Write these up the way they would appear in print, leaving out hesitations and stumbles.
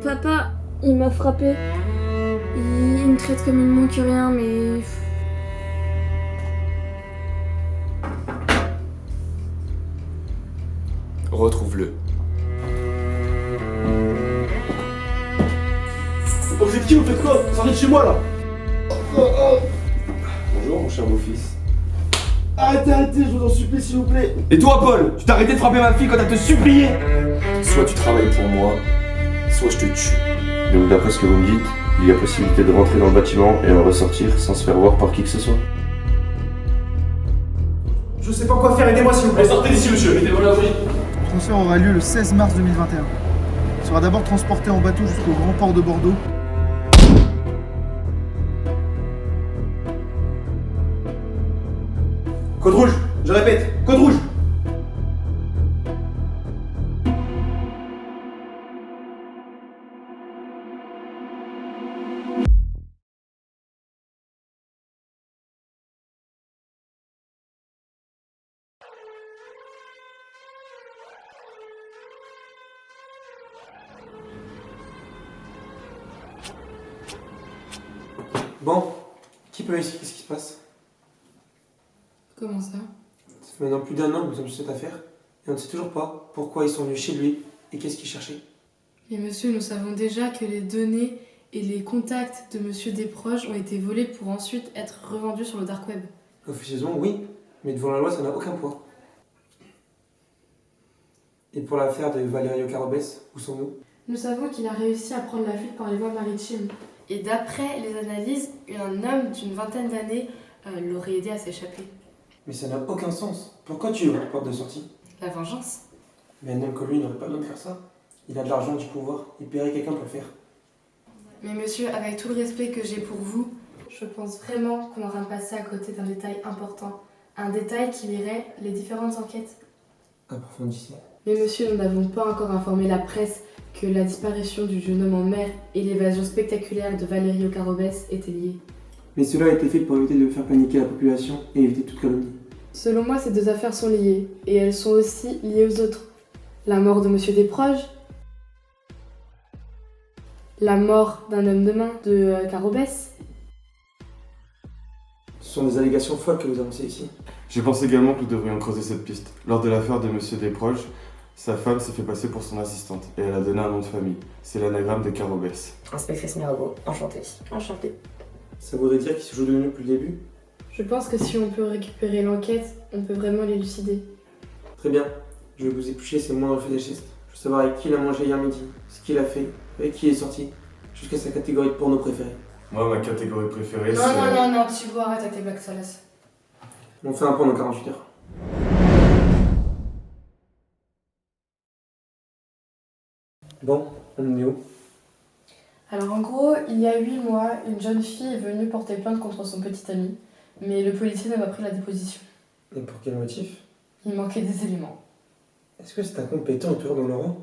Papa, il m'a frappé. Il me traite comme une moins que rien, mais... Retrouve-le. Objectif, vous faites quoi? Sortez de chez moi là! Bonjour mon cher beau-fils. Arrêtez, je vous en supplie s'il vous plaît! Et toi Paul, tu t'as arrêté de frapper ma fille quand elle te suppliait? Soit tu travailles pour moi, soit je te tue. Donc d'après ce que vous me dites, il y a possibilité de rentrer dans le bâtiment et en ressortir sans se faire voir par qui que ce soit. Je sais pas quoi faire, aidez-moi s'il vous plaît! Sortez d'ici monsieur, mettez-vous là, oui. Le transfert aura lieu le 16 mars 2021. Il sera d'abord transporté en bateau jusqu'au grand port de Bordeaux. Code rouge! Je répète, code rouge! Bon, qui peut m'expliquer ce qui se passe? Comment ça? Ça fait maintenant plus d'1 an que nous sommes sur cette affaire, et on ne sait toujours pas pourquoi ils sont venus chez lui et qu'est-ce qu'ils cherchaient. Mais monsieur, nous savons déjà que les données et les contacts de monsieur Desproges ont été volés pour ensuite être revendus sur le dark web. Officieusement, oui, mais devant la loi, ça n'a aucun poids. Et pour l'affaire de Valerio Carobès, où sont-nous? Nous savons qu'il a réussi à prendre la fuite par les voies maritimes. Et d'après les analyses, un homme d'une vingtaine d'années l'aurait aidé à s'échapper. Mais ça n'a aucun sens. Pourquoi tu ouvres la porte de sortie? La vengeance? Mais un homme comme lui n'aurait pas besoin de faire ça. Il a de l'argent, du pouvoir, il paierait quelqu'un pour le faire. Mais monsieur, avec tout le respect que j'ai pour vous, je pense vraiment qu'on est en train de passer à côté d'un détail important. Un détail qui lirait les différentes enquêtes. Approfondissez. Mais monsieur, nous n'avons pas encore informé la presse que la disparition du jeune homme en mer et l'évasion spectaculaire de Valerio Carobès étaient liées. Mais cela a été fait pour éviter de faire paniquer la population et éviter toute calomnie. Selon moi, ces deux affaires sont liées, et elles sont aussi liées aux autres. La mort de monsieur Desproges, la mort d'un homme de main de Carobès. Ce sont des allégations folles que vous annoncez ici. Je pense également que nous devrions creuser cette piste. Lors de l'affaire de Monsieur Desproges, sa femme s'est fait passer pour son assistante et elle a donné un nom de famille. C'est l'anagramme de Carobès. Inspectrice Mirabeau, enchantée. Enchantée. Ça voudrait dire qu'ils se jouent de nous depuis le début? Je pense que si on peut récupérer l'enquête, on peut vraiment l'élucider. Très bien. Je vais vous éplucher ses moindres faits et gestes. Je veux savoir avec qui il a mangé hier midi, ce qu'il a fait, avec qui il est sorti, jusqu'à sa catégorie de porno préférée. Moi, ma catégorie préférée, Non, c'est... non, Thibaut, arrête avec tes blagues salaces. On fait un point dans 48 heures. Bon, on est où? Alors en gros, il y a 8 mois, une jeune fille est venue porter plainte contre son petit ami, mais le policier n'a pas pris la déposition. Et pour quel motif? Il manquait des éléments. Est-ce que c'est incompétent et toujours dans le rang?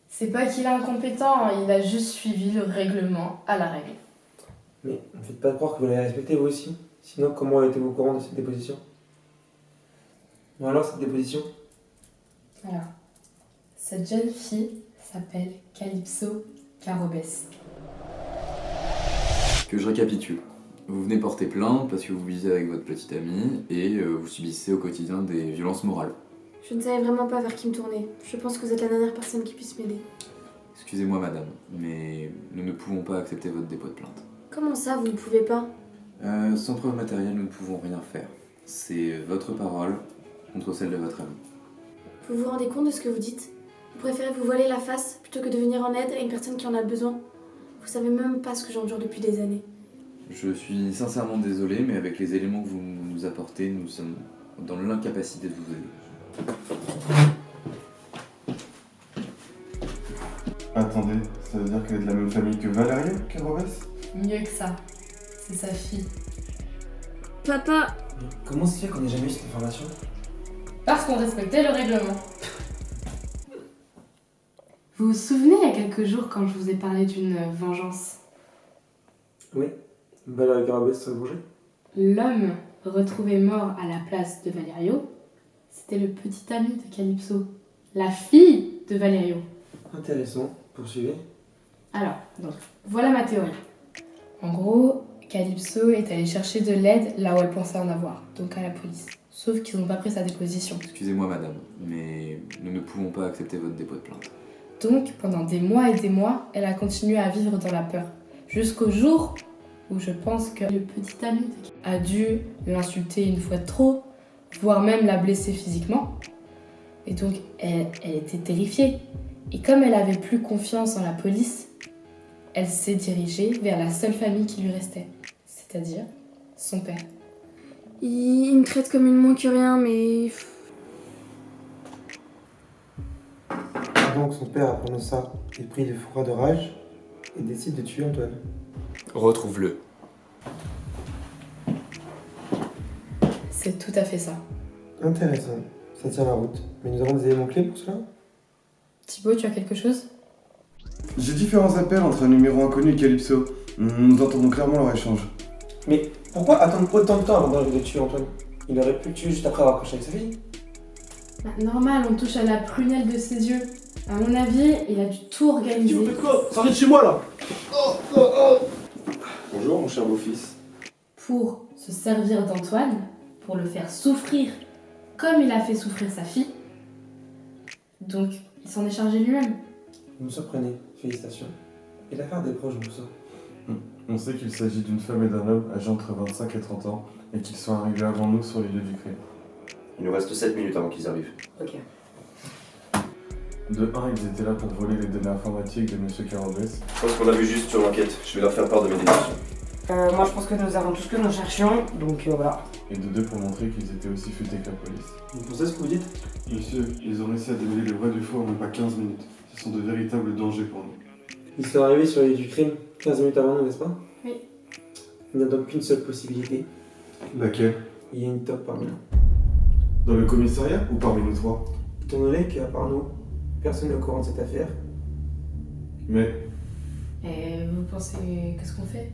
C'est pas qu'il est incompétent, il a juste suivi le règlement à la règle. Mais ne faites pas croire que vous l'avez respecté vous aussi. Sinon, comment étiez-vous au courant de cette déposition? Bon alors, cette déposition? Alors, cette jeune fille s'appelle Calypso Carobès. Que je récapitule. Vous venez porter plainte parce que vous vivez avec votre petite amie et vous subissez au quotidien des violences morales. Je ne savais vraiment pas vers qui me tourner. Je pense que vous êtes la dernière personne qui puisse m'aider. Excusez-moi madame, mais nous ne pouvons pas accepter votre dépôt de plainte. Comment ça, vous ne pouvez pas? Sans preuve matérielle, nous ne pouvons rien faire. C'est votre parole contre celle de votre ami. Vous vous rendez compte de ce que vous dites? Vous préférez vous voiler la face plutôt que de venir en aide à une personne qui en a besoin? Vous savez même pas ce que j'endure depuis des années. Je suis sincèrement désolé, mais avec les éléments que vous nous apportez, nous sommes dans l'incapacité de vous aider. Attendez, ça veut dire qu'elle est de la même famille que Valerio, Carobès? Mieux que ça. C'est sa fille. Papa, Comment ça se fait qu'on n'ait jamais eu cette information? Parce qu'on respectait le règlement. Vous vous souvenez il y a quelques jours quand je vous ai parlé d'une vengeance? Oui. Valerio Carobès serait vengé? L'homme retrouvé mort à la place de Valerio, c'était le petit ami de Calypso, la fille de Valerio. Intéressant. Poursuivez. Alors, donc, voilà ma théorie. En gros, Calypso est allé chercher de l'aide là où elle pensait en avoir, donc à la police. Sauf qu'ils n'ont pas pris sa déposition. Excusez-moi madame, mais nous ne pouvons pas accepter votre dépôt de plainte. Donc, pendant des mois et des mois, elle a continué à vivre dans la peur. Jusqu'au jour où je pense que le petit ami a dû l'insulter une fois de trop, voire même la blesser physiquement. Et donc, elle était terrifiée. Et comme elle avait plus confiance en la police, elle s'est dirigée vers la seule famille qui lui restait, c'est-à-dire son père. il me traite comme une moins que rien, mais... Donc son père apprend ça, est pris de froid de rage et décide de tuer Antoine. Retrouve-le. C'est tout à fait ça. Intéressant. Ça tient la route. Mais nous avons des éléments clés pour cela? Thibaut, tu as quelque chose? J'ai différents appels entre un numéro inconnu et Calypso. Nous entendons clairement leur échange. Mais pourquoi attendre autant de temps avant d'arriver de tuer Antoine? Il aurait pu le tuer juste après avoir accroché avec sa fille. Bah, normal, on touche à la prunelle de ses yeux. À mon avis, il a dû tout organiser. Tu fais quoi? Sortez de chez moi là! Bonjour mon cher beau-fils. Pour se servir d'Antoine, pour le faire souffrir comme il a fait souffrir sa fille. Donc, il s'en est chargé lui-même. Vous me surprenez, félicitations. Et l'affaire des proches, vous ça? On sait qu'il s'agit d'une femme et d'un homme âgés entre 25 et 30 ans et qu'ils sont arrivés avant nous sur les lieux du crime. Il nous reste 7 minutes avant qu'ils arrivent. Ok. De un, ils étaient là pour voler les données informatiques de Monsieur Carobès. Je pense qu'on a vu juste sur l'enquête. Je vais leur faire part de mes déductions. Moi je pense que nous avons tout ce que nous cherchions, donc voilà. Et de deux, pour montrer qu'ils étaient aussi futés que la police. Vous pensez ce que vous dites? Monsieur, ils ont réussi à démêler le vrai du faux en même pas 15 minutes. Ce sont de véritables dangers pour nous. Ils sont arrivés sur les lieux du crime 15 minutes avant nous, n'est-ce pas? Oui. Il n'y a donc qu'une seule possibilité. Laquelle? Il y a une top parmi nous. Dans le commissariat ou parmi nous trois? Étant donné qu'à part nous, personne n'est au courant de cette affaire, Mais Et vous pensez, qu'est-ce qu'on fait?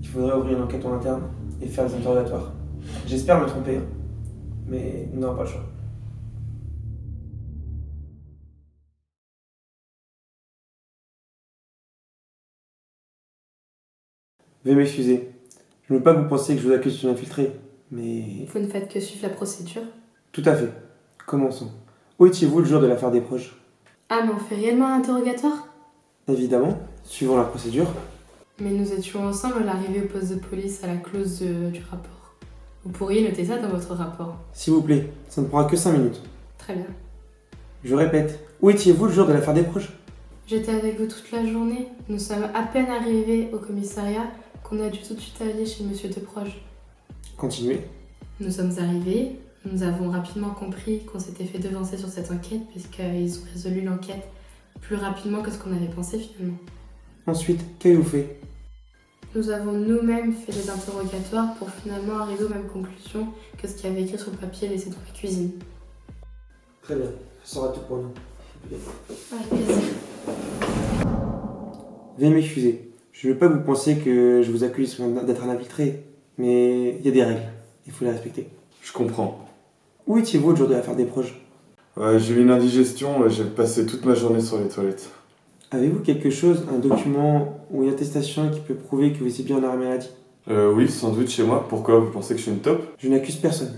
il faudrait ouvrir une enquête en interne et faire des interrogatoires. J'espère me tromper, hein. Mais nous n'avons pas le choix. Veuillez m'excuser. Je ne veux pas que vous pensiez que je vous accuse d'une infiltrée, mais... Vous ne faites que suivre la procédure. Tout à fait. Commençons. Où étiez-vous le jour de l'affaire des proches? Ah, mais on fait réellement un interrogatoire? Évidemment, suivant la procédure. Mais nous étions ensemble à l'arrivée au poste de police à la close du rapport. Vous pourriez noter ça dans votre rapport. S'il vous plaît, ça ne prendra que 5 minutes. Très bien. Je répète, où étiez-vous le jour de l'affaire des proches? J'étais avec vous toute la journée. Nous sommes à peine arrivés au commissariat qu'on a dû tout de suite aller chez Monsieur Desproges. Continuez. Nous sommes arrivés, nous avons rapidement compris qu'on s'était fait devancer sur cette enquête puisqu'ils ont résolu l'enquête plus rapidement que ce qu'on avait pensé finalement. Ensuite, qu'avez-vous fait? Nous avons nous-mêmes fait des interrogatoires pour finalement arriver aux mêmes conclusions que ce qu'il y avait écrit sur le papier laissé dans la cuisine. Très bien, ce sera tout pour nous. Avec plaisir. Veuillez m'excuser. Je ne veux pas que vous pensiez que je vous accuse d'être un infiltré, mais il y a des règles. Il faut les respecter. je comprends. Où étiez-vous le jour de l'affaire des proches? Ouais, j'ai eu une indigestion, j'ai passé toute ma journée sur les toilettes. Avez-vous quelque chose, un document ou une attestation qui peut prouver que vous étiez bien en arrêt maladie? Oui, sans doute chez moi. Pourquoi? Vous pensez que je suis une taupe? Je n'accuse personne,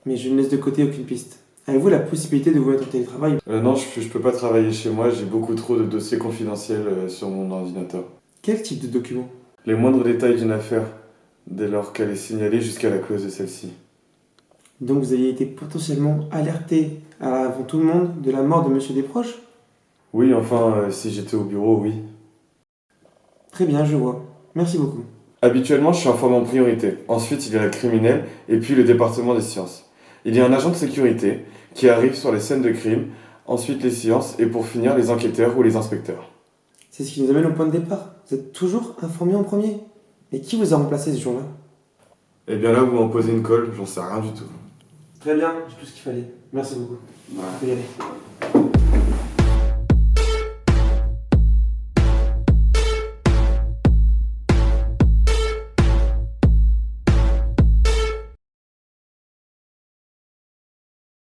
mais je ne laisse de côté aucune piste. Avez-vous la possibilité de vous mettre en télétravail? Non, je peux pas travailler chez moi, j'ai beaucoup trop de dossiers confidentiels sur mon ordinateur. Quel type de document? Les moindres détails d'une affaire, dès lors qu'elle est signalée jusqu'à la close de celle-ci. Donc vous aviez été potentiellement alerté avant tout le monde de la mort de Monsieur Desproges? Oui, enfin, si j'étais au bureau, oui. Très bien, je vois. Merci beaucoup. Habituellement, je suis informé en priorité. Ensuite, il y a la criminelle et puis le département des sciences. Il y a un agent de sécurité qui arrive sur les scènes de crime, ensuite les sciences et pour finir les enquêteurs ou les inspecteurs. C'est ce qui nous amène au point de départ. Vous êtes toujours informé en premier. Mais qui vous a remplacé ce jour-là? Eh bien là, vous m'en posez une colle, j'en sais rien du tout. Très bien, j'ai tout ce qu'il fallait. Merci beaucoup. Voilà. Je peux y aller.